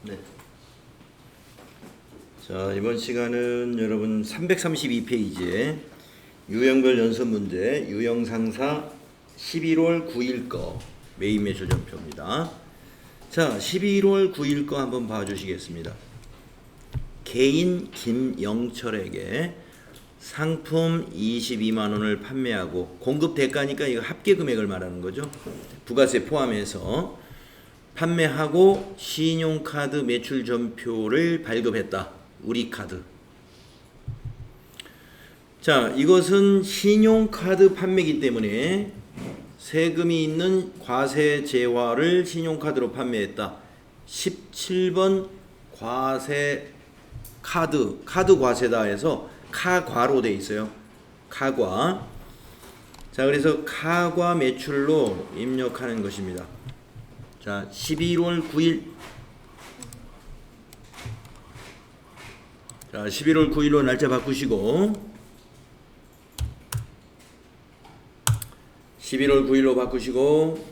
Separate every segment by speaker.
Speaker 1: 네. 자, 이번 시간은 여러분 332페이지에 유형별 연습 문제 유형상사 11월 9일 거 메인 매출 전표입니다. 자, 11월 9일 거 한번 봐주시겠습니다. 개인 김영철에게 상품 22만 원을 판매하고 공급 대가니까 이거 합계 금액을 말하는 거죠. 부가세 포함해서 판매하고 신용카드 매출 전표를 발급했다. 우리 카드. 자, 이것은 신용카드 판매이기 때문에 세금이 있는 과세 재화를 신용카드로 판매했다. 17번 과세 카드 과세다 해서 카과로 돼 있어요. 카과. 자, 그래서 카과 매출로 입력하는 것입니다. 자, 11월 9일. 자, 11월 9일로 날짜 바꾸시고 11월 9일로 바꾸시고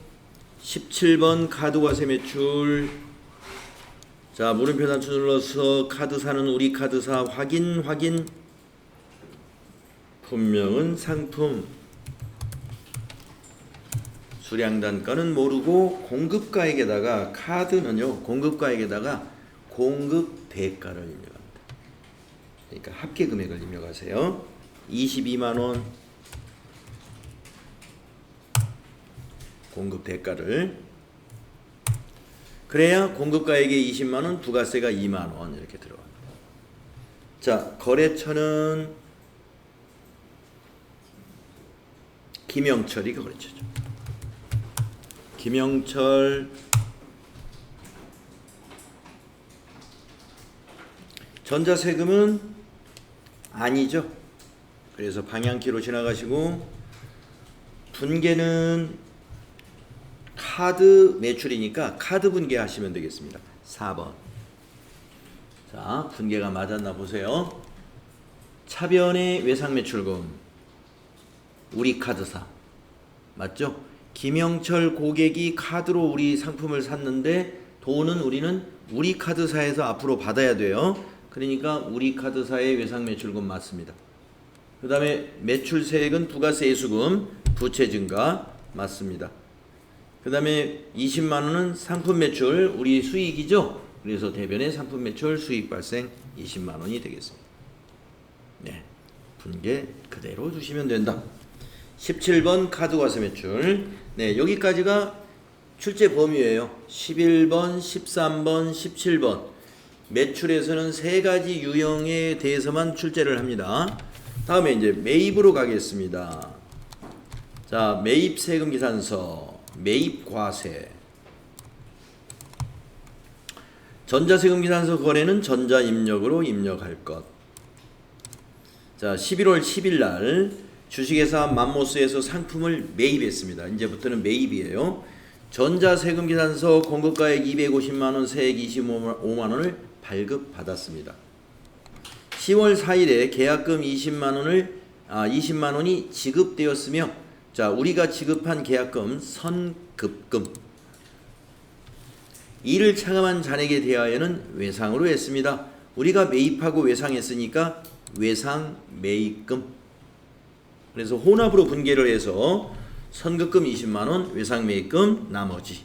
Speaker 1: 17번 카드과세 매출. 자, 물음표 단추 눌러서 카드사는 우리 카드사 확인. 분명은 상품. 수량 단가는 모르고 공급가액에다가 카드는요, 공급가액에다가 공급 대가를 입력합니다. 그러니까 합계 금액을 입력하세요. 22만 원 공급 대가를. 그래야 공급가액에 20만 원, 부가세가 2만 원 이렇게 들어갑니다. 자, 거래처는 김영철이 거래처죠. 김영철. 전자세금은 아니죠. 그래서 방향키로 지나가시고 분계는 카드 매출이니까 카드 분계하시면 되겠습니다. 4번. 자, 분계가 맞았나 보세요. 차변의 외상매출금 우리 카드사 맞죠? 김영철 고객이 카드로 우리 상품을 샀는데 돈은 우리는 우리 카드사에서 앞으로 받아야 돼요. 그러니까 우리 카드사의 외상매출금 맞습니다. 그 다음에 매출세액은 부가세 예수금 부채 증가 맞습니다. 그 다음에 20만 원은 상품 매출 우리 수익이죠. 그래서 대변의 상품 매출 수익 발생 20만 원이 되겠습니다. 네, 분계 그대로 두시면 된다. 17번 카드과세 매출. 네, 여기까지가 출제 범위예요. 11번, 13번, 17번. 매출에서는 세 가지 유형에 대해서만 출제를 합니다. 다음에 이제 매입으로 가겠습니다. 자, 매입 세금 계산서, 매입 과세. 전자세금 계산서 거래는 전자 입력으로 입력할 것. 자, 11월 10일 날 주식회사 맘모스에서 상품을 매입했습니다. 이제부터는 매입이에요. 전자세금 계산서 공급가액 250만 원, 세액 25만 원을 발급받았습니다. 10월 4일에 계약금 20만 원이 지급되었으며, 자, 우리가 지급한 계약금 선급금. 이를 차감한 잔액에 대하여는 외상으로 했습니다. 우리가 매입하고 외상했으니까 외상 매입금. 그래서 혼합으로 분계를 해서 선급금 20만 원, 외상 매입금 나머지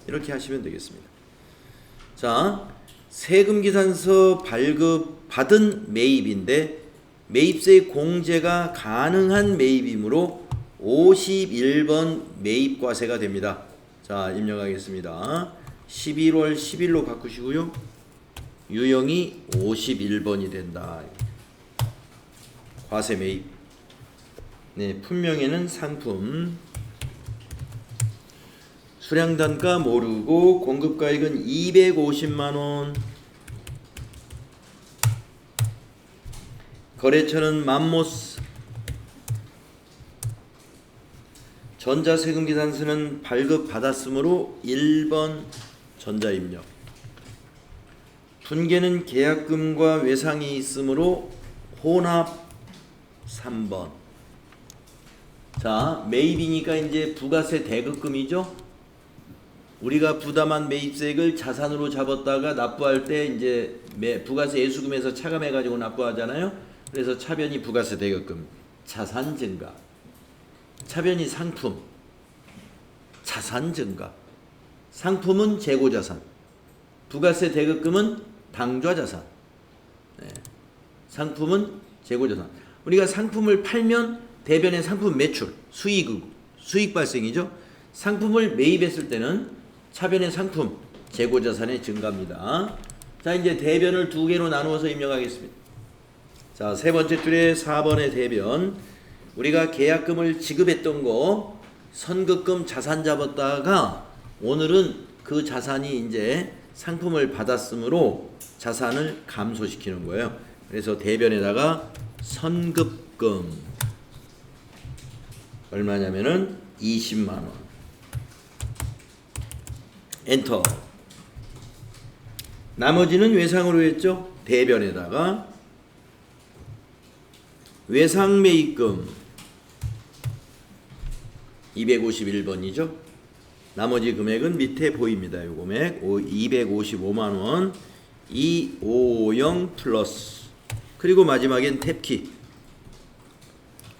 Speaker 1: 이렇게 하시면 되겠습니다. 자, 세금 계산서 발급 받은 매입인데 매입세 공제가 가능한 매입이므로 51번 매입과세가 됩니다. 자, 입력하겠습니다. 11월 10일로 바꾸시고요. 유형이 51번이 된다. 과세 매입. 네, 품명에는 상품. 수량 단가 모르고 공급가액은 250만 원. 거래처는 맘모스. 전자세금 계산서는 발급받았으므로 1번 전자 입력. 분계는 계약금과 외상이 있으므로 혼합 3번. 자, 매입이니까 이제 부가세 대급금이죠. 우리가 부담한 매입세액을 자산으로 잡았다가 납부할 때 이제 부가세 예수금에서 차감해 가지고 납부하잖아요. 그래서 차변이 부가세 대급금, 자산 증가. 차변이 상품, 자산 증가. 상품은 재고 자산. 부가세 대급금은 당좌 자산. 네. 상품은 재고 자산. 우리가 상품을 팔면 대변의 상품 매출, 수익 발생이죠. 상품을 매입했을 때는 차변의 상품, 재고 자산의 증가입니다. 자, 이제 대변을 두 개로 나누어서 입력하겠습니다. 자, 세 번째 줄에 4번의 대변. 우리가 계약금을 지급했던 거 선급금 자산 잡았다가 오늘은 그 자산이 이제 상품을 받았으므로 자산을 감소시키는 거예요. 그래서 대변에다가 선급금 얼마냐면은 20만 원. 엔터. 나머지는 외상으로 했죠. 대변에다가 외상매입금 251번이죠. 나머지 금액은 밑에 보입니다. 이 금액 255만 원 250 플러스 그리고 마지막엔 탭키.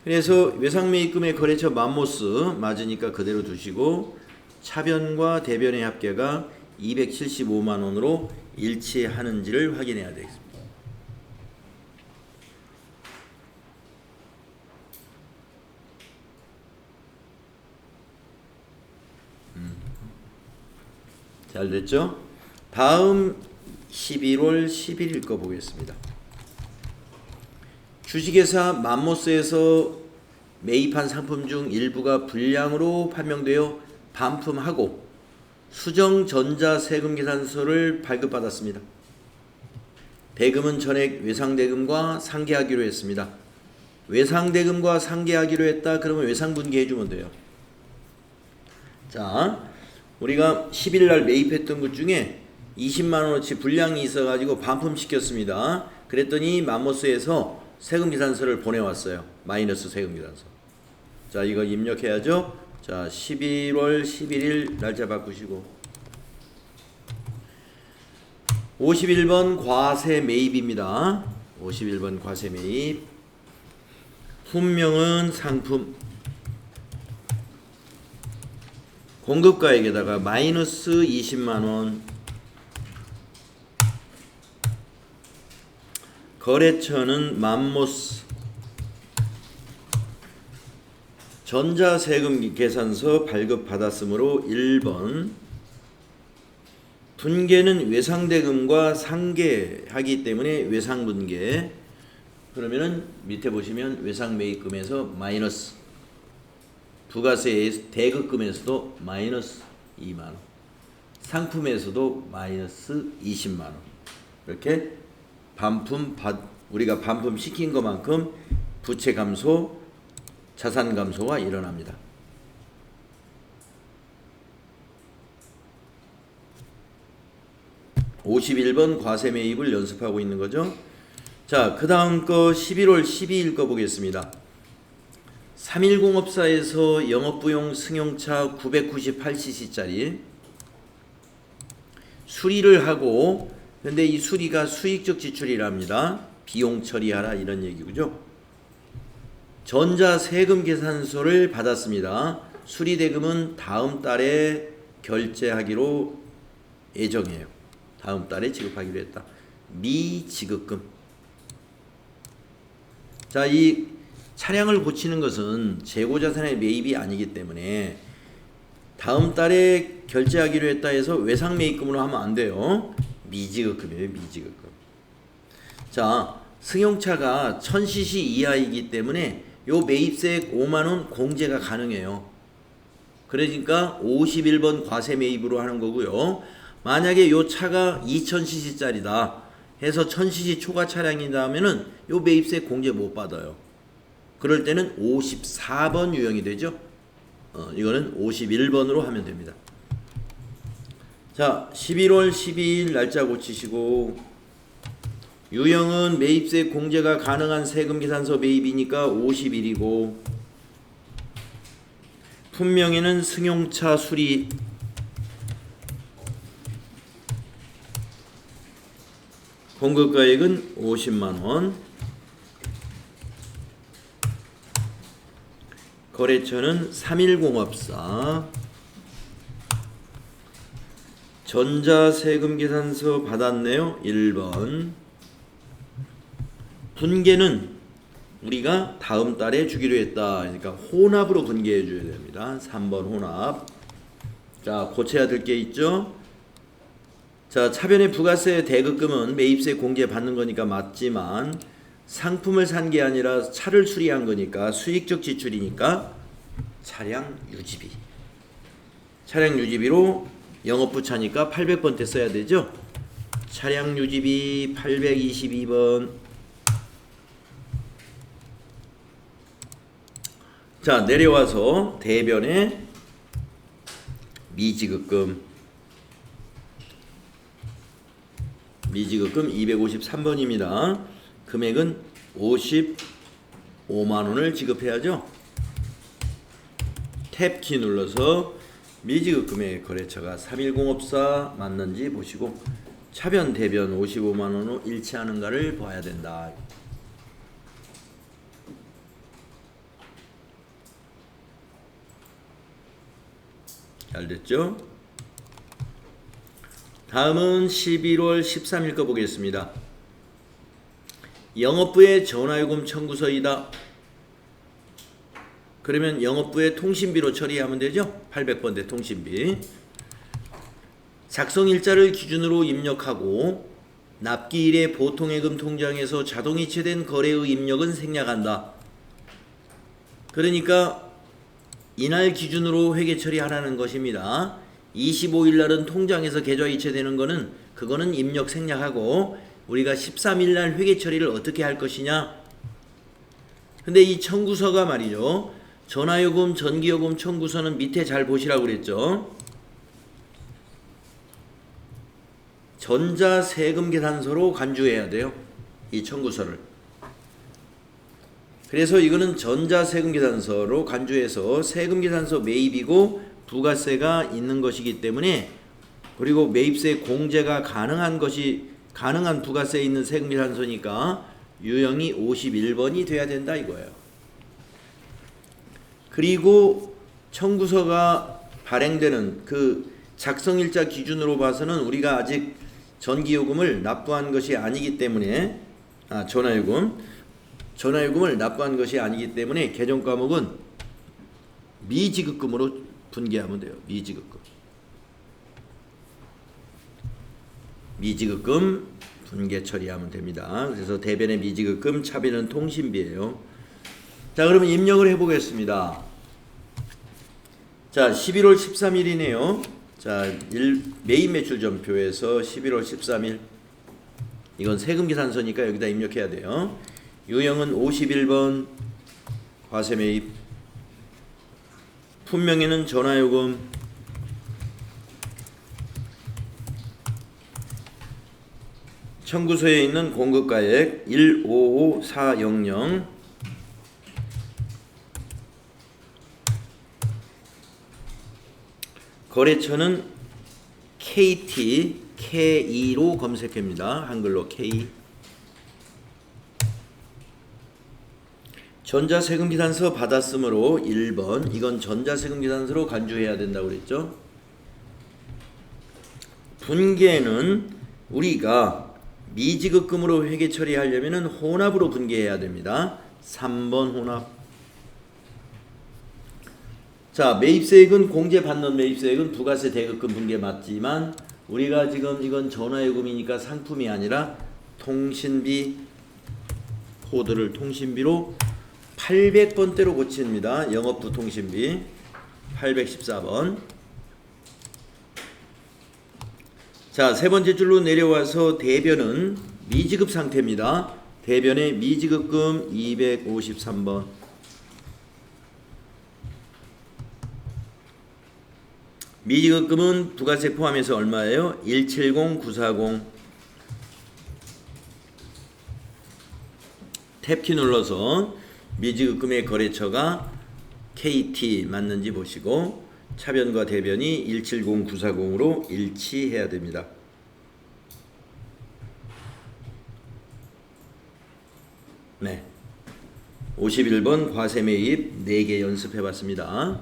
Speaker 1: 그래서 외상매입금의 거래처 맘모스 맞으니까 그대로 두시고 차변과 대변의 합계가 275만 원으로 일치하는지를 확인해야 되겠습니다. 잘 됐죠? 다음 11월 11일 거 보겠습니다. 주식회사 맘모스에서 매입한 상품 중 일부가 불량으로 판명되어 반품하고 수정 전자세금 계산서를 발급받았습니다. 대금은 전액 외상대금과 상계하기로 했습니다. 외상대금과 상계하기로 했다. 그러면 외상분기해 주면 돼요. 자, 우리가 10일 날 매입했던 것 중에 20만 원어치 불량이 있어가지고 반품시켰습니다. 그랬더니 맘모스에서 세금계산서를 보내왔어요. 마이너스 세금계산서. 자, 이거 입력해야죠. 자, 11월 11일 날짜 바꾸시고 51번 과세 매입입니다. 51번 과세 매입. 품명은 상품. 공급가액에다가 마이너스 20만 원. 거래처는 맘모스. 전자세금 계산서 발급받았으므로 1번. 분계는 외상대금과 상계하기 때문에 외상분계. 그러면은 밑에 보시면 외상매입금에서 마이너스. 부가세 대급금에서도 마이너스 2만 원. 상품에서도 마이너스 20만 원. 이렇게 우리가 반품 시킨 것만큼 부채 감소, 자산 감소가 일어납니다. (51번) 과세 매입을 연습하고 있는 거죠. 자, 그 다음 거 11월 12일 거 보겠습니다. 310업사에서 영업부용 승용차 998cc짜리 수리를 하고, 근데 이 수리가 수익적 지출이랍니다. 비용 처리하라 이런 얘기죠. 전자세금 계산서를 받았습니다. 수리대금은 다음 달에 결제하기로 예정이에요. 다음 달에 지급하기로 했다. 미지급금. 자, 이 차량을 고치는 것은 재고자산의 매입이 아니기 때문에 다음 달에 결제하기로 했다 해서 외상매입금으로 하면 안 돼요. 미지급금이에요. 미지급금. 자, 승용차가 1000cc 이하이기 때문에 요 매입세액 5만원 공제가 가능해요. 그러니까 51번 과세 매입으로 하는 거고요. 만약에 요 차가 2000cc짜리다 해서 1000cc 초과 차량이다 하면은 요 매입세액 공제 못 받아요. 그럴 때는 54번 유형이 되죠. 이거는 51번으로 하면 됩니다. 자, 11월 12일 날짜 고치시고 유형은 매입세 공제가 가능한 세금계산서 매입이니까 50일이고 품명에는 승용차 수리 공급가액은 50만원. 거래처는 3일공업사. 전자세금계산서 받았네요. 1번. 분계는 우리가 다음 달에 주기로 했다. 그러니까 혼합으로 분계해 줘야 됩니다. 3번 혼합. 자, 고쳐야 될 게 있죠. 자, 차변의 부가세 대급금은 매입세 공제 받는 거니까 맞지만 상품을 산 게 아니라 차를 수리한 거니까 수익적 지출이니까 차량 유지비. 차량 유지비로 영업부 차니까 800번대 써야 되죠. 차량 유지비 822번. 자, 내려와서 대변에 미지급금 253번입니다. 금액은 55만원을 지급해야죠. 탭키 눌러서 미지급금의 거래처가 3일공업사 맞는지 보시고 차변 대변 55만원으로 일치하는가를 봐야 된다. 잘 됐죠? 다음은 11월 13일 거 보겠습니다. 영업부의 전화요금 청구서이다. 그러면 영업부의 통신비로 처리하면 되죠. 800번대 통신비. 작성일자를 기준으로 입력하고 납기일에 보통예금 통장에서 자동이체된 거래의 입력은 생략한다. 그러니까 이날 기준으로 회계 처리하라는 것입니다. 25일 날은 통장에서 계좌이체되는 거는 그거는 입력 생략하고 우리가 13일 날 회계 처리를 어떻게 할 것이냐. 근데 이 청구서가 말이죠. 전화요금, 전기요금 청구서는 밑에 잘 보시라고 그랬죠. 전자세금계산서로 간주해야 돼요. 이 청구서를. 그래서 이거는 전자세금계산서로 간주해서 세금계산서 매입이고 부가세가 있는 것이기 때문에 그리고 매입세 공제가 가능한 부가세에 있는 세금계산서니까 유형이 51번이 돼야 된다 이거예요. 그리고 청구서가 발행되는 그 작성일자 기준으로 봐서는 우리가 아직 전기요금을 납부한 것이 아니기 때문에 전화요금을 납부한 것이 아니기 때문에 개정 과목은 미지급금으로 분계하면 돼요. 미지급금 분계 처리하면 됩니다. 그래서 대변의 미지급금, 차변은 통신비예요. 자, 그러면 입력을 해보겠습니다. 자, 11월 13일이네요. 자, 매입 매출 전표에서 11월 13일 이건 세금계산서니까 여기다 입력해야 돼요. 유형은 51번 과세매입. 품명에는 전화요금. 청구서에 있는 공급가액 155400. 거래처는 KT, K2로 검색합니다. 한글로 K. 전자세금계산서 받았으므로 1번. 이건 전자세금계산서로 간주해야 된다고 그랬죠. 분계는 우리가 미지급금으로 회계 처리하려면 혼합으로 분계해야 됩니다. 3번 혼합. 자, 매입세액은 공제받는 매입세액은 부가세 대급금 분계 맞지만 우리가 지금 이건 전화요금이니까 상품이 아니라 통신비 코드를 통신비로 800번대로 고칩니다. 영업부 통신비 814번. 자, 세 번째 줄로 내려와서 대변은 미지급 상태입니다. 대변의 미지급금 253번. 미지급금은 부가세 포함해서 얼마예요? 170940. 탭키 눌러서 미지급금의 거래처가 KT 맞는지 보시고 차변과 대변이 170940으로 일치해야 됩니다. 51번 과세 매입 4개 연습해 봤습니다.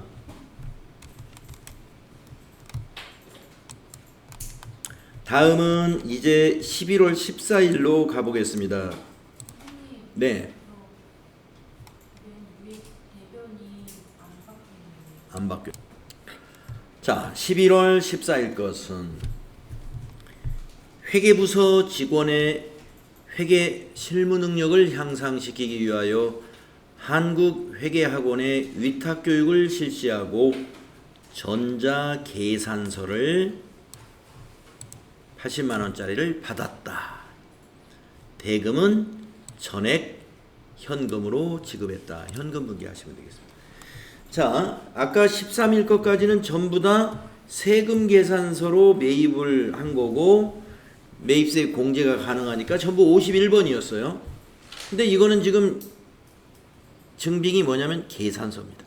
Speaker 1: 다음은 이제 11월 14일로 가보겠습니다. 네. 안 바뀌어. 자, 11월 14일 것은 회계부서 직원의 회계 실무 능력을 향상시키기 위하여 한국회계학원의 위탁교육을 실시하고 전자계산서를 80만원짜리를 받았다. 대금은 전액 현금으로 지급했다. 현금 분기하시면 되겠습니다. 자, 아까 13일 것까지는 전부 다 세금 계산서로 매입을 한 거고 매입세 공제가 가능하니까 전부 51번이었어요. 근데 이거는 지금 증빙이 뭐냐면 계산서입니다.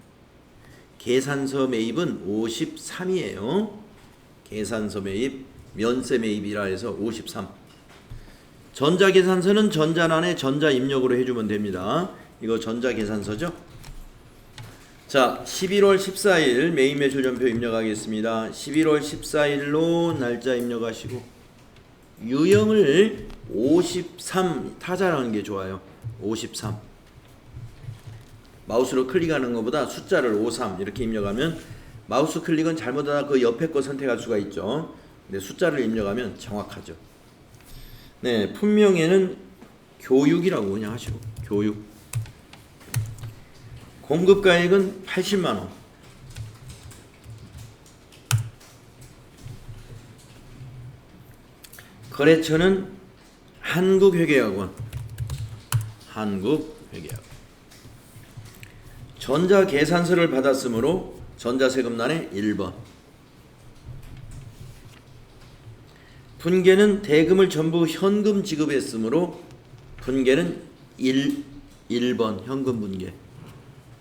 Speaker 1: 계산서 매입은 53이에요. 계산서 매입, 면세 매입이라 해서 53. 전자계산서는 전자란에 전자입력으로 해주면 됩니다. 이거 전자계산서죠. 자, 11월 14일 매입 매출 전표 입력하겠습니다. 11월 14일로 날짜 입력하시고 유형을 53 타자라는 게 좋아요. 53. 마우스로 클릭하는 것보다 숫자를 53 이렇게 입력하면 마우스 클릭은 잘못하다 그 옆에 거 선택할 수가 있죠. 근데 숫자를 입력하면 정확하죠. 네, 품명에는 교육이라고 그냥 하시고 교육. 공급가액은 80만원. 거래처는 한국회계학원. 한국회계학원. 전자계산서를 받았으므로 전자세금란에 1번. 분계는 대금을 전부 현금 지급했으므로 분계는 1번 현금 분계.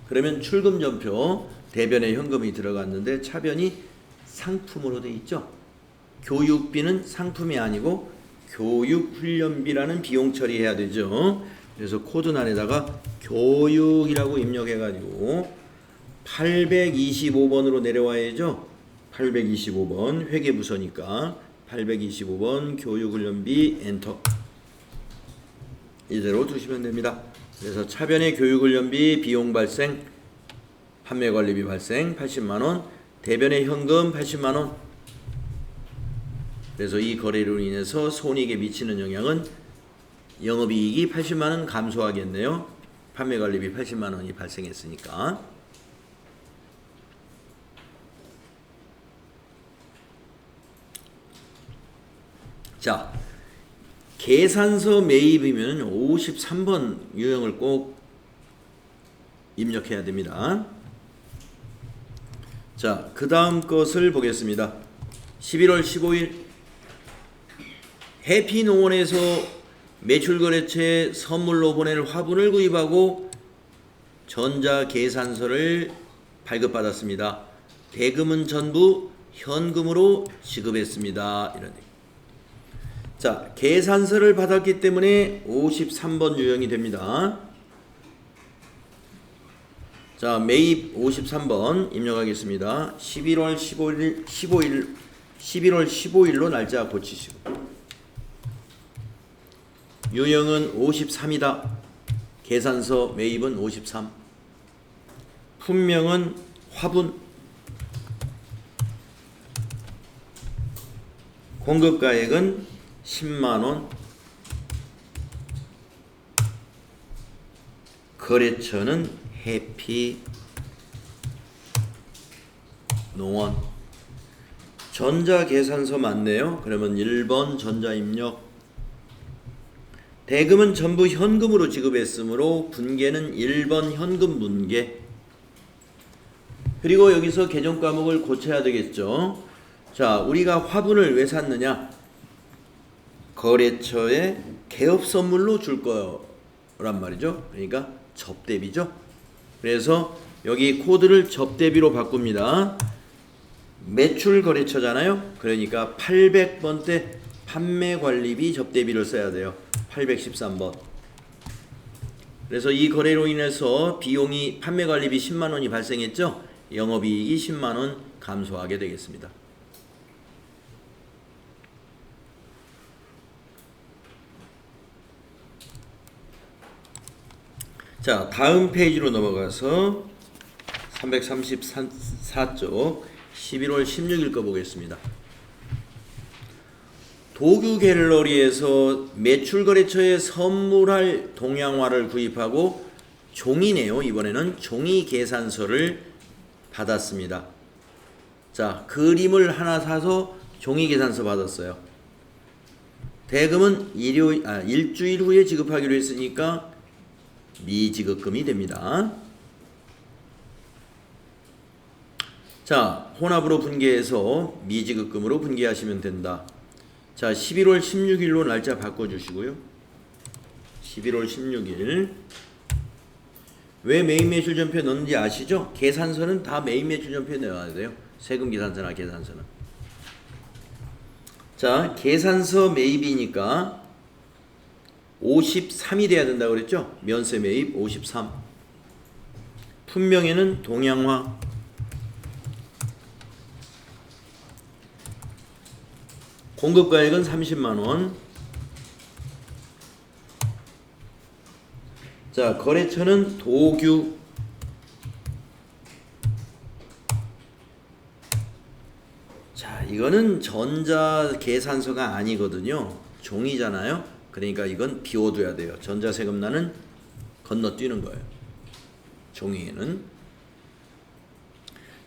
Speaker 1: 그러면 출금전표 대변에 현금이 들어갔는데 차변이 상품으로 돼 있죠. 교육비는 상품이 아니고 교육훈련비라는 비용 처리해야 되죠. 그래서 코드란에다가 교육이라고 입력해가지고 825번으로 내려와야죠. 825번 회계부서니까 825번 교육훈련비 엔터. 이대로 두시면 됩니다. 그래서 차변의 교육훈련비 비용 발생, 판매관리비 발생 80만원, 대변의 현금 80만원. 그래서 이 거래로 인해서 손익에 미치는 영향은 영업이익이 80만원 감소하겠네요. 판매관리비 80만원이 발생했으니까. 자, 계산서 매입이면 53번 유형을 꼭 입력해야 됩니다. 자, 그 다음 것을 보겠습니다. 11월 15일 해피농원에서 매출거래처에 선물로 보낼 화분을 구입하고 전자계산서를 발급받았습니다. 대금은 전부 현금으로 지급했습니다. 이런 얘기. 자, 계산서를 받았기 때문에 53번 유형이 됩니다. 자, 매입 53번 입력하겠습니다. 11월 15일로 날짜 고치시고 유형은 53이다. 계산서 매입은 53. 품명은 화분. 공급가액은 10만원. 거래처는 해피농원. 전자계산서 맞네요. 그러면 1번 전자입력. 대금은 전부 현금으로 지급했으므로 분계는 1번 현금 분계. 그리고 여기서 개정 과목을 고쳐야 되겠죠. 자, 우리가 화분을 왜 샀느냐? 거래처에 개업 선물로 줄 거란 말이죠. 그러니까 접대비죠. 그래서 여기 코드를 접대비로 바꿉니다. 매출 거래처잖아요. 그러니까 800번대 판매관리비 접대비를 써야 돼요. 813번. 그래서 이 거래로 인해서 비용이 판매관리비 10만 원이 발생했죠. 영업이익이 10만 원 감소하게 되겠습니다. 자, 다음 페이지로 넘어가서 334쪽 11월 16일 거 보겠습니다. 도규 갤러리에서 매출거래처에 선물할 동양화를 구입하고 종이네요. 이번에는 종이 계산서를 받았습니다. 자, 그림을 하나 사서 종이 계산서 받았어요. 대금은 일주일 후에 지급하기로 했으니까 미지급금이 됩니다. 자, 혼합으로 분계해서 미지급금으로 분계하시면 된다. 자, 11월 16일로 날짜 바꿔주시고요. 11월 16일. 왜 메인 매출 전표에 넣는지 아시죠? 계산서는 다 메인 매출 전표에 넣어야 돼요. 세금 계산서나 계산서는. 자, 계산서 매입이니까 53이 돼야 된다고 그랬죠? 면세 매입 53. 품명에는 동양화. 공급가액은 30만원. 자, 거래처는 도규. 자, 이거는 전자계산서가 아니거든요. 종이잖아요. 그러니까 이건 비워둬야 돼요. 전자세금란은 건너뛰는 거예요. 종이에는.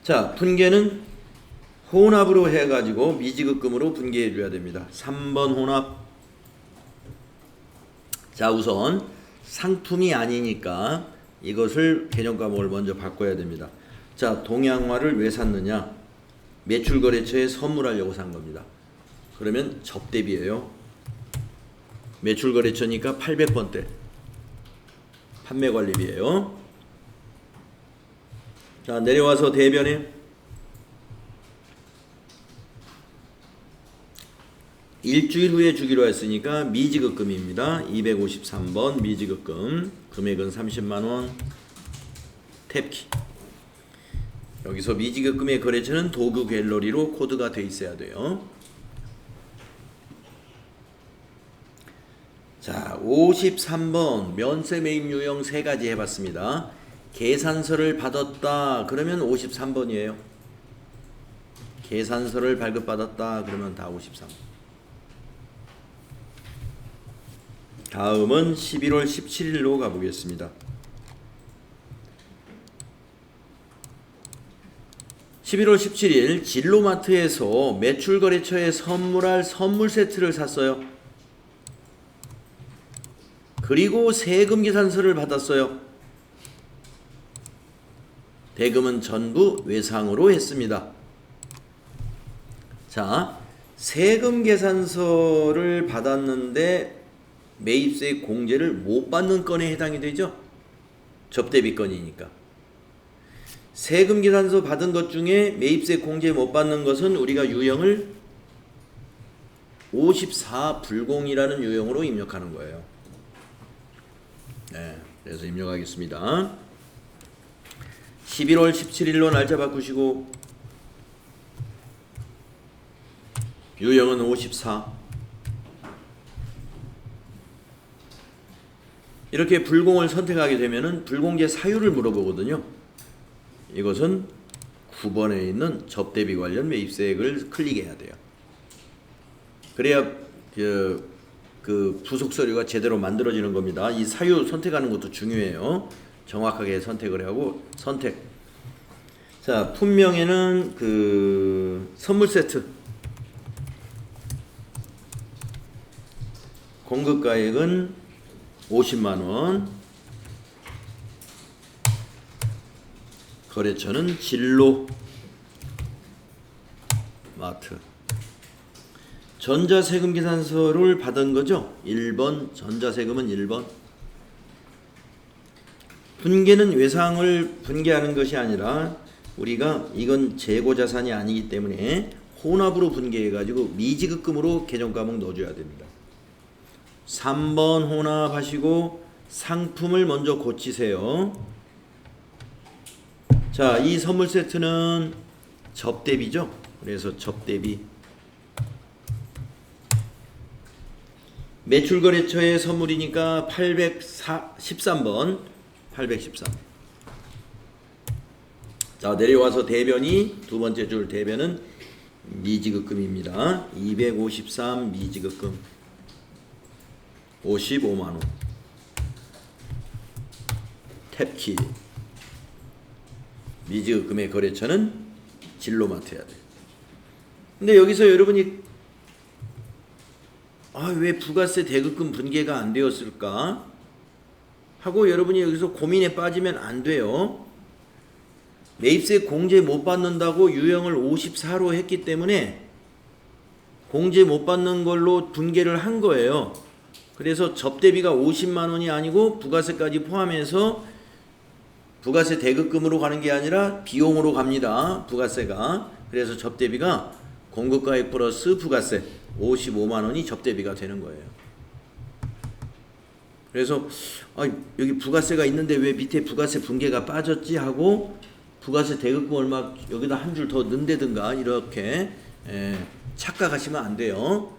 Speaker 1: 자, 분계는 혼합으로 해가지고 미지급금으로 분계해 줘야 됩니다. 3번 혼합. 자, 우선 상품이 아니니까 이것을 개념과목을 먼저 바꿔야 됩니다. 자, 동양화를 왜 샀느냐? 매출거래처에 선물하려고 산 겁니다. 그러면 접대비예요. 매출거래처니까 800번대 판매관리비예요. 자, 내려와서 대변에 일주일 후에 주기로 했으니까 미지급금입니다. 253번 미지급금. 금액은 30만원. 탭키. 여기서 미지급금의 거래처는 도구 갤러리로 코드가 돼 있어야 돼요. 자, 53번 면세 매입 유형 3가지 해봤습니다. 계산서를 받았다 그러면 53번이에요. 계산서를 발급받았다 그러면 다 53번. 다음은 11월 17일로 가보겠습니다. 11월 17일 진로마트에서 매출거래처에 선물할 선물 세트를 샀어요. 그리고 세금 계산서를 받았어요. 대금은 전부 외상으로 했습니다. 자, 세금 계산서를 받았는데 매입세 공제를 못 받는 건에 해당이 되죠. 접대비 건이니까. 세금 계산서 받은 것 중에 매입세 공제 못 받는 것은 우리가 유형을 54 불공이라는 유형으로 입력하는 거예요. 네, 그래서 입력하겠습니다. 11월 17일로 날짜 바꾸시고 유형은 54. 이렇게 불공을 선택하게 되면은 불공제 사유를 물어보거든요. 이것은 9번에 있는 접대비 관련 매입세액을 클릭해야 돼요. 그래야 그 부속 서류가 제대로 만들어지는 겁니다. 이 사유 선택하는 것도 중요해요. 정확하게 선택을 하고 선택. 자, 품명에는 그 선물 세트. 공급가액은 50만원. 거래처는 진로 마트. 전자세금 계산서를 받은 거죠. 1번. 전자세금은 1번. 분계는 외상을 분계하는 것이 아니라 우리가 이건 재고자산이 아니기 때문에 혼합으로 분계해가지고 미지급금으로 개념과목 넣어줘야 됩니다. 3번 혼합하시고 상품을 먼저 고치세요. 자, 이 선물 세트는 접대비죠. 그래서 접대비. 매출거래처의 선물이니까 813번. 813. 자, 내려와서 대변이 두 번째 줄 대변은 미지급금입니다. 253 미지급금 55만원. 탭키. 미지급금의 거래처는 진로마트야 돼. 근데 여기서 여러분이 왜 부가세 대급금 분계가 안 되었을까 하고 여러분이 여기서 고민에 빠지면 안 돼요. 매입세 공제 못 받는다고 유형을 54로 했기 때문에 공제 못 받는 걸로 분계를 한 거예요. 그래서 접대비가 50만 원이 아니고 부가세까지 포함해서 부가세 대급금으로 가는 게 아니라 비용으로 갑니다. 부가세가. 그래서 접대비가 공급가액 플러스 부가세 55만 원이 접대비가 되는 거예요. 그래서 여기 부가세가 있는데 왜 밑에 부가세 분계가 빠졌지 하고 부가세 대급금 얼마 여기다 한 줄 더 넣는다든가 이렇게 착각하시면 안 돼요.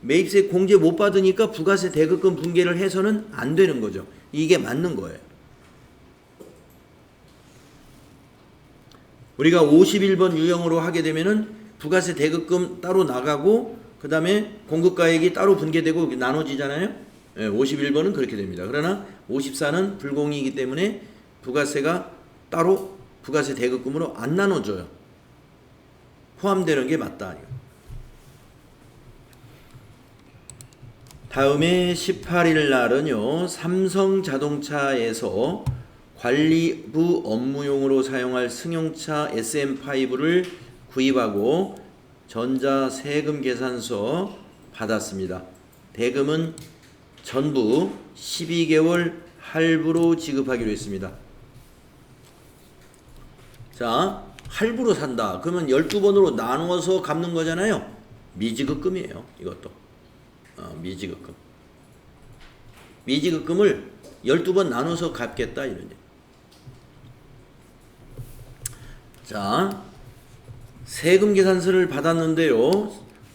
Speaker 1: 매입세 공제 못 받으니까 부가세 대급금 분계를 해서는 안 되는 거죠. 이게 맞는 거예요. 우리가 51번 유형으로 하게 되면은 부가세 대급금 따로 나가고 그 다음에 공급가액이 따로 분계되고 나눠지잖아요. 51번은 그렇게 됩니다. 그러나 54는 불공이기 때문에 부가세가 따로 부가세 대급금으로 안 나눠져요. 포함되는 게 맞다. 다음에 18일 날은요. 삼성자동차에서 관리부 업무용으로 사용할 승용차 SM5를 구입하고 전자세금 계산서 받았습니다. 대금은 전부 12개월 할부로 지급하기로 했습니다. 자, 할부로 산다. 그러면 12번으로 나누어서 갚는 거잖아요. 미지급금이에요. 이것도. 미지급금. 미지급금을 12번 나눠서 갚겠다. 이런 얘기. 자, 세금 계산서를 받았는데요.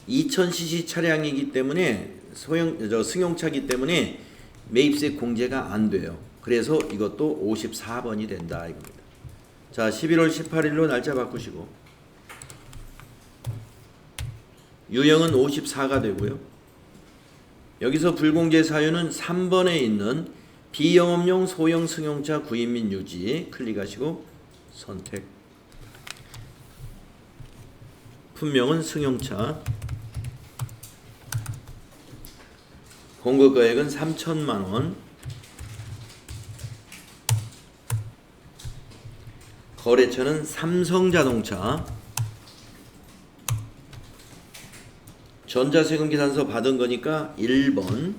Speaker 1: 2000cc 차량이기 때문에 승용차이기 때문에 매입세 공제가 안 돼요. 그래서 이것도 54번이 된다 이겁니다. 자, 11월 18일로 날짜 바꾸시고 유형은 54가 되고요. 여기서 불공제 사유는 3번에 있는 비영업용 소형 승용차 구입 및 유지 클릭하시고 선택. 품명은 승용차. 공급가액은 3천만 원. 거래처는 삼성자동차. 전자세금 계산서 받은 거니까 1번.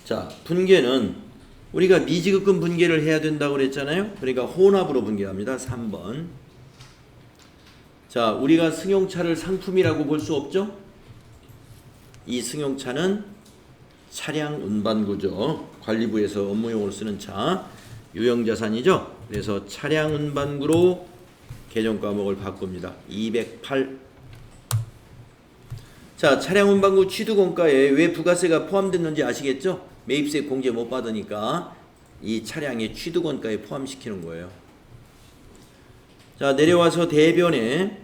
Speaker 1: 자, 분계는 우리가 미지급금 분계를 해야 된다고 그랬잖아요. 그러니까 혼합으로 분계합니다. 3번. 자, 우리가 승용차를 상품이라고 볼 수 없죠? 이 승용차는 차량 운반구죠. 관리부에서 업무용으로 쓰는 차. 유형자산이죠. 그래서 차량 운반구로 계정 과목을 바꿉니다. 208. 자, 차량 운반구 취득원가에 왜 부가세가 포함됐는지 아시겠죠? 매입세 공제 못 받으니까 이 차량의 취득원가에 포함시키는 거예요. 자, 내려와서 대변에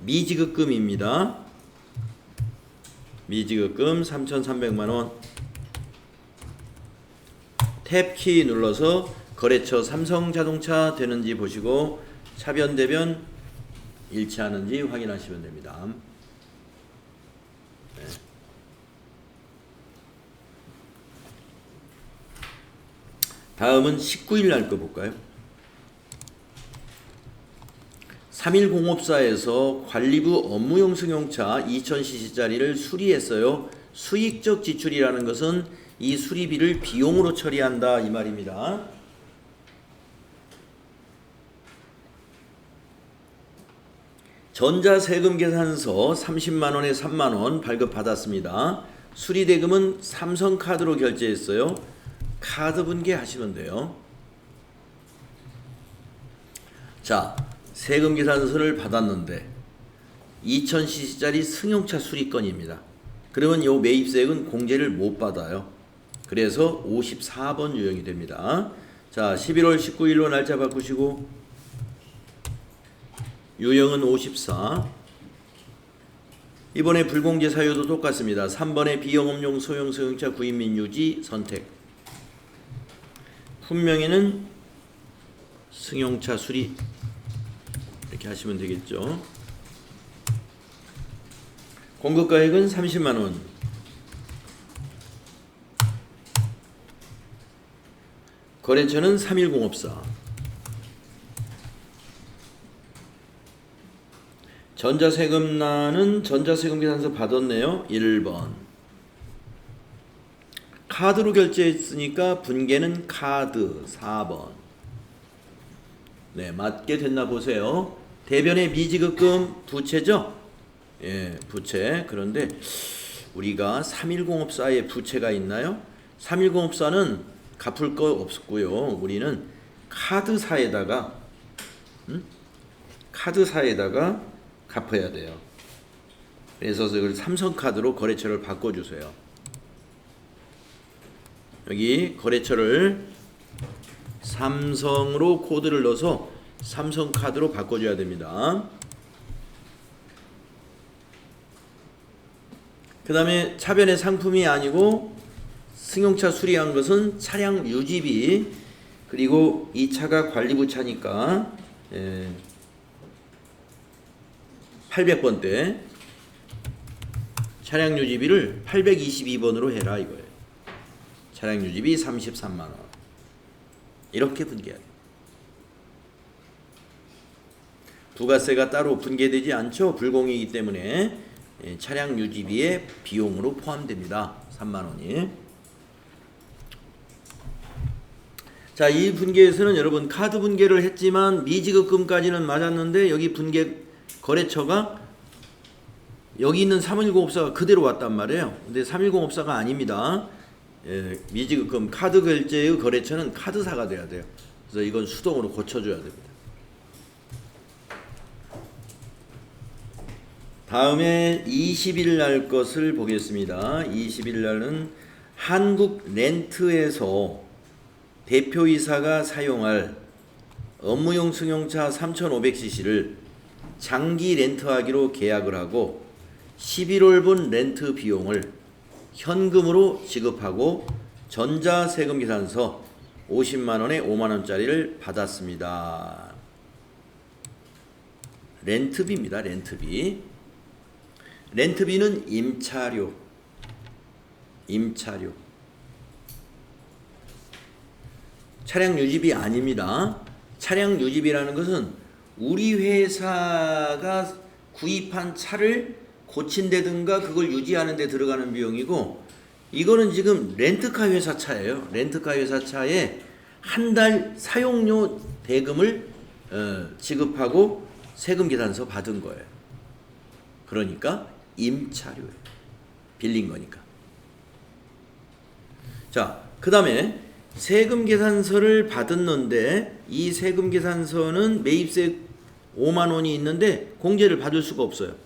Speaker 1: 미지급금입니다. 미지급금 3,300만원. 탭키 눌러서 거래처 삼성자동차 되는지 보시고 차변 대변 일치하는지 확인하시면 됩니다. 네. 다음은 19일 날 거 볼까요? 3일공업사에서 관리부 업무용 승용차 2000cc짜리를 수리했어요. 수익적 지출이라는 것은 이 수리비를 비용으로 처리한다 이 말입니다. 전자세금 계산서 30만원에 3만원 발급받았습니다. 수리대금은 삼성카드로 결제했어요. 카드 분개하시면 돼요. 자, 세금계산서를 받았는데 2000cc짜리 승용차 수리건입니다. 그러면 요 매입세액은 공제를 못 받아요. 그래서 54번 유형이 됩니다. 자, 11월 19일로 날짜 바꾸시고 유형은 54. 이번에 불공제 사유도 똑같습니다. 3번에 비영업용 소형 승용차 구입 및 유지 선택. 분명히는 승용차 수리 이렇게 하시면 되겠죠. 공급가액은 30만원. 거래처는 310업사. 전자세금란은 전자세금계산서 받았네요. 1번. 카드로 결제했으니까 분계는 카드 4번. 네, 맞게 됐나 보세요. 대변의 미지급금 부채죠? 예, 부채. 그런데 우리가 310업사에 부채가 있나요? 310업사는 갚을 거 없고요. 우리는 카드사에다가 갚아야 돼요. 그래서 이걸 삼성카드로 거래처를 바꿔주세요. 여기 거래처를 삼성으로 코드를 넣어서 삼성카드로 바꿔줘야 됩니다. 그 다음에 차변의 상품이 아니고 승용차 수리한 것은 차량 유지비, 그리고 이 차가 관리부 차니까 800번대 차량 유지비를 822번으로 해라 이거예요. 차량 유지비 33만원. 이렇게 분개해야 돼요. 부가세가 따로 분개되지 않죠. 불공이기 때문에 차량 유지비의 비용으로 포함됩니다. 3만원이. 자, 이 분계에서는 여러분 카드 분계를 했지만 미지급금까지는 맞았는데 여기 분계 거래처가 여기 있는 3105업사가 그대로 왔단 말이에요. 근데 3105업사가 아닙니다. 미지급금 카드 결제의 거래처는 카드사가 돼야 돼요. 그래서 이건 수동으로 고쳐줘야 됩니다. 다음에 20일 날 것을 보겠습니다. 20일 날은 한국렌트에서 대표이사가 사용할 업무용 승용차 3500cc를 장기 렌트하기로 계약을 하고 11월분 렌트 비용을 현금으로 지급하고 전자세금계산서 50만원에 5만원짜리를 받았습니다. 렌트비입니다. 렌트비. 렌트비는 임차료. 차량 유지비 아닙니다. 차량 유지비라는 것은 우리 회사가 구입한 차를 고친다든가 그걸 유지하는 데 들어가는 비용이고, 이거는 지금 렌트카 회사 차예요. 렌트카 회사 차에 한 달 사용료 대금을 지급하고 세금 계산서 받은 거예요. 그러니까 임차료예요. 빌린 거니까. 자, 그 다음에 세금 계산서를 받았는데 이 세금 계산서는 매입세 5만 원이 있는데 공제를 받을 수가 없어요.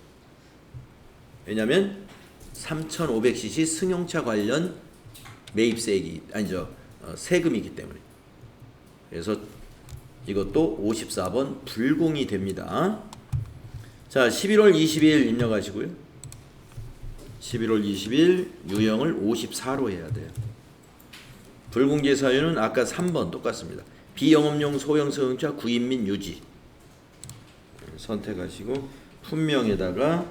Speaker 1: 왜냐하면 3500cc 승용차 관련 매입세액이 세금이기 때문에. 그래서 이것도 54번 불공이 됩니다. 자, 11월 20일 입력하시고요. 11월 20일 유형을 54로 해야 돼요. 불공제 사유는 아까 3번 똑같습니다. 비영업용 소형 승용차 구입 및 유지 선택하시고 품명에다가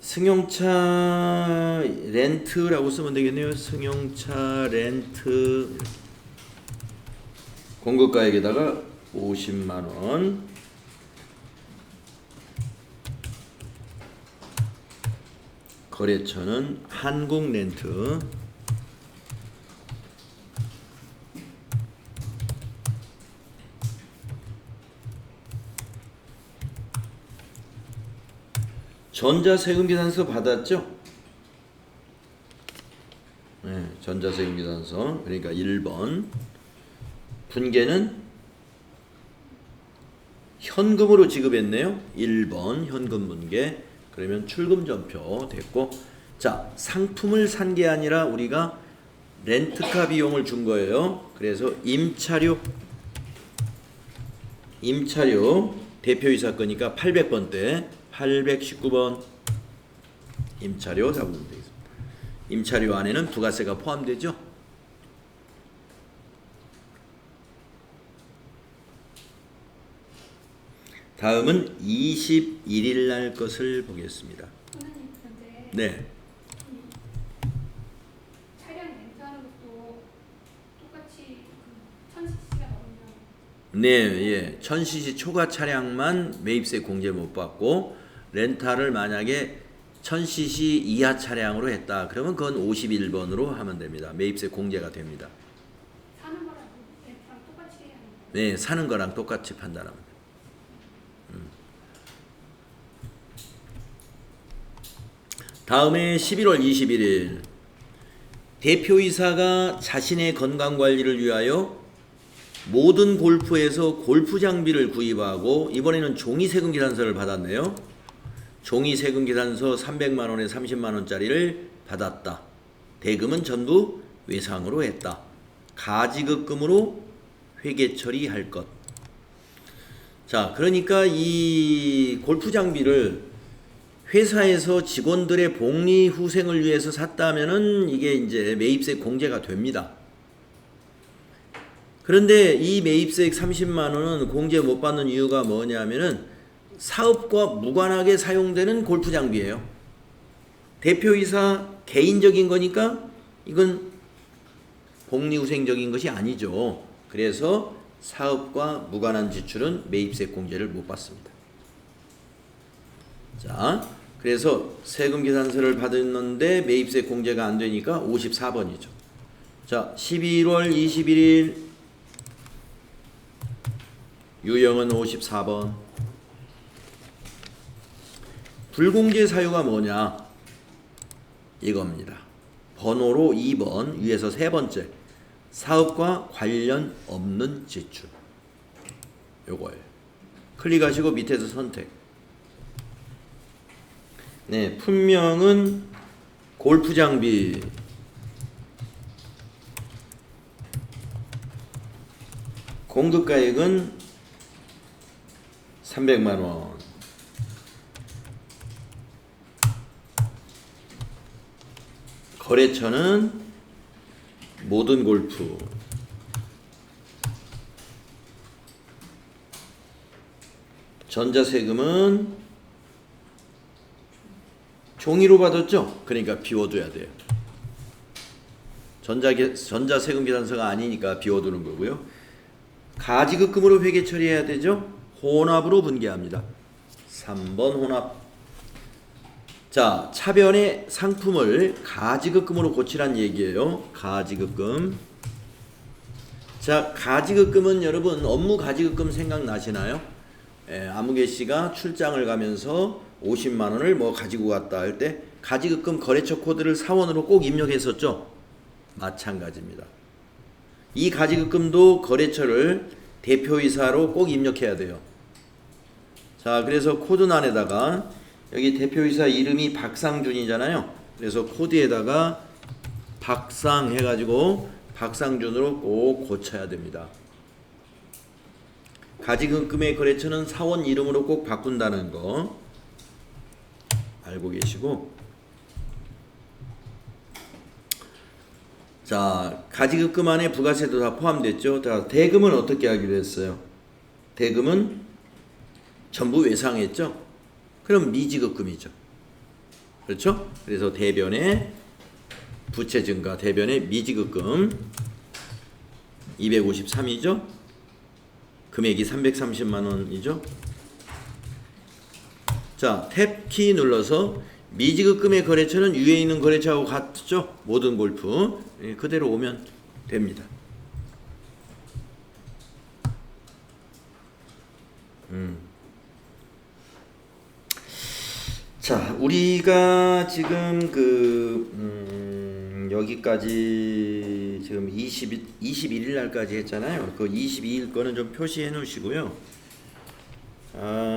Speaker 1: 승용차 렌트라고 쓰면 되겠네요. 승용차 렌트 공급가액에다가 50만원, 거래처는 한국렌트, 전자세금계산서 받았죠? 네, 전자세금계산서. 그러니까 1번. 분계는 현금으로 지급했네요. 1번 현금 분계. 그러면 출금전표 됐고, 자, 상품을 산 게 아니라 우리가 렌트카 비용을 준 거예요. 그래서 임차료 대표이사 거니까 800번대 819번 임차료 잡으면 되겠습니다. 임차료 안에는 부가세가 포함되죠. 다음은 21일 날 것을 보겠습니다.
Speaker 2: 선생님, 근데
Speaker 1: 네.
Speaker 2: 차량 렌트하는 것도 똑같이 1000cc가 넘으면
Speaker 1: 네, 예. 1000cc 초과 차량만 매입세 공제 못 받고, 렌탈을 만약에 1000cc 이하 차량으로 했다. 그러면 그건 51번으로 하면 됩니다. 매입세 공제가 됩니다.
Speaker 2: 사는 거랑 렌트랑 똑같이 해야 하는 거예요.
Speaker 1: 네, 사는 거랑 똑같이 판단합니다. 다음에 11월 21일 대표이사가 자신의 건강관리를 위하여 모든 골프에서 골프 장비를 구입하고, 이번에는 종이세금계산서를 받았네요. 종이세금계산서 300만원에 30만원짜리를 받았다. 대금은 전부 외상으로 했다. 가지급금으로 회계 처리할 것. 자, 그러니까 이 골프 장비를 회사에서 직원들의 복리 후생을 위해서 샀다면은 이게 이제 매입세 공제가 됩니다. 그런데 이 매입세액 30만 원은 공제 못 받는 이유가 뭐냐면은 사업과 무관하게 사용되는 골프 장비예요. 대표이사 개인적인 거니까 이건 복리후생적인 것이 아니죠. 그래서 사업과 무관한 지출은 매입세 공제를 못 받습니다. 자, 그래서 세금 계산서를 받았는데 매입세 공제가 안 되니까 54번이죠. 자, 11월 21일 유형은 54번. 불공제 사유가 뭐냐? 이겁니다. 번호로 2번, 위에서 세 번째. 사업과 관련 없는 지출. 요거예요. 클릭하시고 밑에서 선택. 네, 품명은 골프 장비. 공급가액은 300만 원. 거래처는 모든 골프. 전자세금은 종이로 받았죠? 그러니까 비워둬야 돼요. 전자세금 계산서가 아니니까 비워두는 거고요. 가지급금으로 회계 처리해야 되죠? 혼합으로 분계합니다. 3번 혼합. 자, 차변의 상품을 가지급금으로 고치란 얘기예요. 가지급금. 자, 가지급금은 여러분 업무 가지급금 생각나시나요? 아무개 씨가 출장을 가면서 50만 원을 뭐 가지고 갔다 할 때 가지급금 거래처 코드를 사원으로 꼭 입력했었죠. 마찬가지입니다. 이 가지급금도 거래처를 대표이사로 꼭 입력해야 돼요. 자, 그래서 코드란에다가 여기 대표이사 이름이 박상준이잖아요. 그래서 코드에다가 박상 해가지고 박상준으로 꼭 고쳐야 됩니다. 가지급금의 거래처는 사원 이름으로 꼭 바꾼다는 거 알고 계시고, 자, 가지급금 안에 부가세도 다 포함됐죠. 자, 대금은 어떻게 하기로 했어요? 대금은 전부 외상했죠. 그럼 미지급금이죠. 그렇죠? 그래서 대변에 부채 증가, 대변에 미지급금 253이죠. 금액이 330만 원이죠. 자, 탭키 눌러서 미지급금의 거래처는 위에 있는 거래처하고 같죠? 모든 골프. 그대로 오면 됩니다. 자, 우리가 지금 여기까지 지금 21일 날까지 했잖아요. 그 22일 거는 좀 표시해 놓으시고요.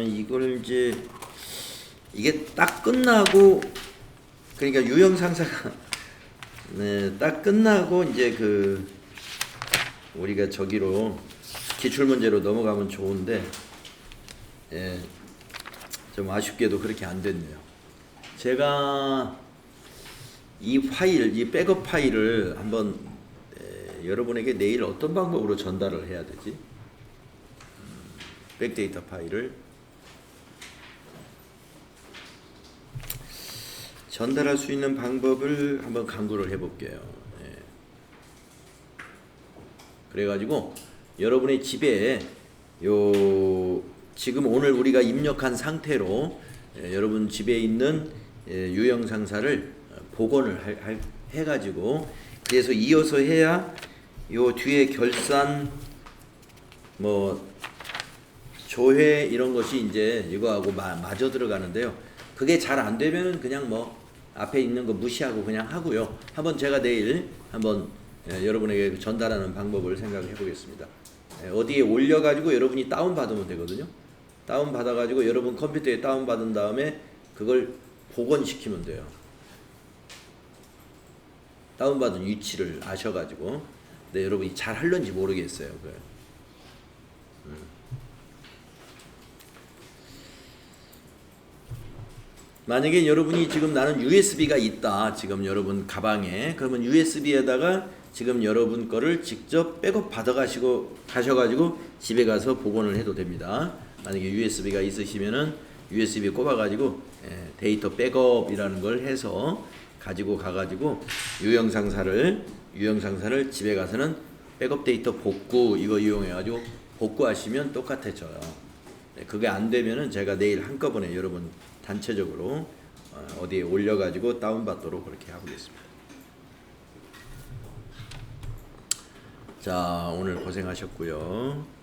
Speaker 1: 이걸 이제 이게 딱 끝나고 그러니까 유형 상사가 네, 딱 끝나고 이제 우리가 저기로 기출 문제로 넘어가면 좋은데 예, 좀 아쉽게도 그렇게 안 됐네요. 제가 이 파일, 이 백업 파일을 한번 여러분에게 내일 어떤 방법으로 전달을 해야 되지? 백데이터 파일을 전달할 수 있는 방법을 한번 강구를 해볼게요. 예. 그래가지고 여러분의 집에 지금 오늘 우리가 입력한 상태로 여러분 집에 있는 유형 상사를 복원을 해가지고 그래서 이어서 해야 요 뒤에 결산 뭐 조회 이런 것이 이제 이거하고 맞아 들어가는데요. 그게 잘 안 되면은 그냥 뭐 앞에 있는 거 무시하고 그냥 하고요. 한번 제가 내일 한번 여러분에게 전달하는 방법을 생각해 보겠습니다. 어디에 올려가지고 여러분이 다운 받으면 되거든요. 다운 받아가지고 여러분 컴퓨터에 다운 받은 다음에 그걸 복원시키면 돼요. 다운 받은 위치를 아셔가지고. 근데 여러분이 잘 할런지 모르겠어요. 만약에 여러분이 지금 나는 USB가 있다. 지금 여러분 가방에. 그러면 USB에다가 지금 여러분 거를 직접 백업 가셔가지고 집에 가서 복원을 해도 됩니다. 만약에 USB가 있으시면은 USB 꼽아가지고 데이터 백업이라는 걸 해서 가지고 가가지고 유형 상사를 집에 가서는 백업 데이터 복구 이거 이용해가지고 복구하시면 똑같아져요. 그게 안 되면은 제가 내일 한꺼번에 여러분 단체적으로 어디에 올려가지고 다운받도록 그렇게 하겠습니다. 자, 오늘 고생하셨고요.